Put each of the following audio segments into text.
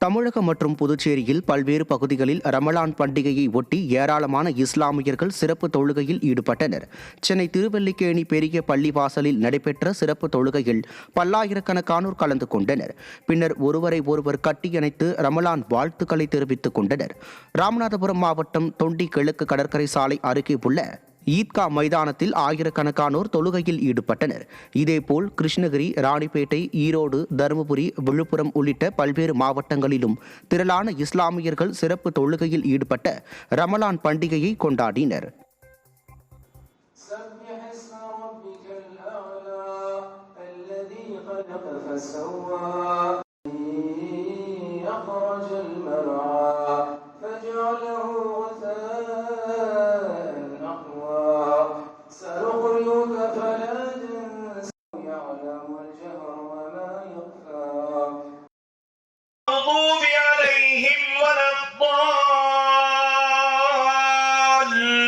தமிழகம் மற்றும் புதுச்சேரியில் பல்வேறு பகுதிகளில் ரமலான் பண்டிகையை ஒட்டி ஏராளமான இஸ்லாமியர்கள் சிறப்பு தொழுகையில் ஈடுபட்டனர். சென்னை திருவல்லிக்கேணி பெரிய பள்ளிவாசலில் நடைபெற்ற சிறப்பு தொழுகையில் பல்லாயிரக்கணக்கானோர் கலந்து கொண்டனர். பின்னர் ஒருவரை ஒருவர் கட்டியணைத்து ரமலான் வாழ்த்துக்களை தெரிவித்துக் கொண்டனர். ராமநாதபுரம் மாவட்டம் தொண்டி கிழக்கு கடற்கரை சாலை அருகே உள்ள ஈத்கா மைதானத்தில் ஆயிரக்கணக்கானோர் தொழுகையில் ஈடுபட்டனர். இதேபோல் கிருஷ்ணகிரி, ராணிப்பேட்டை, ஈரோடு, தருமபுரி, விழுப்புரம் உள்ளிட்ட பல்வேறு மாவட்டங்களிலும் திரளான இஸ்லாமியர்கள் சிறப்பு தொழுகையில் ஈடுபட்ட ரமலான் பண்டிகையை கொண்டாடினர்.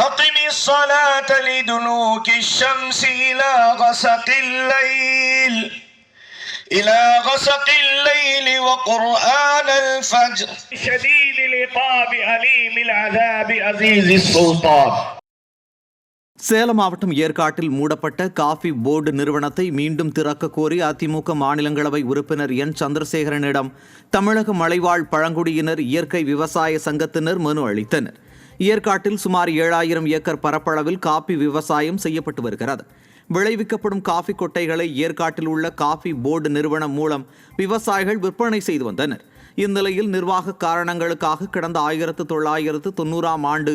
أقم الصلاة لدلوك الشمس إلى غسق الليل وقرآن الفجر شديد العقاب أليم العذاب عزيز السلطان. சேலம் மாவட்டம் ஏற்காட்டில் மூடப்பட்ட காஃபி போர்டு நிறுவனத்தை மீண்டும் திறக்க கோரி அதிமுக மாநிலங்களவை உறுப்பினர் என் சந்திரசேகரனிடம் தமிழக மலைவாழ் பழங்குடியினர் இயற்கை விவசாய சங்கத்தினர் மனு அளித்தனர். ஏற்காட்டில் சுமார் 7000 ஏக்கர் பரப்பளவில் காபி விவசாயம் செய்யப்பட்டு வருகிறது. விளைவிக்கப்படும் காஃபி கொட்டைகளை ஏற்காட்டில் உள்ள காஃபி போர்டு நிறுவனம் மூலம் விவசாயிகள் விற்பனை செய்து வந்தனர். இந்நிலையில் நிர்வாக காரணங்களுக்காக கடந்த 1990ஆம் ஆண்டு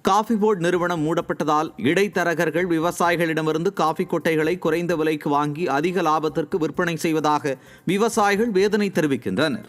காஃபி போர்டு நிறுவனம் மூடப்பட்டதால் இடைத்தரகர்கள் விவசாயிகளிடமிருந்து காஃபி கொட்டைகளை குறைந்த விலைக்கு வாங்கி அதிக லாபத்திற்கு விற்பனை செய்வதாக விவசாயிகள் வேதனை தெரிவிக்கின்றனர்.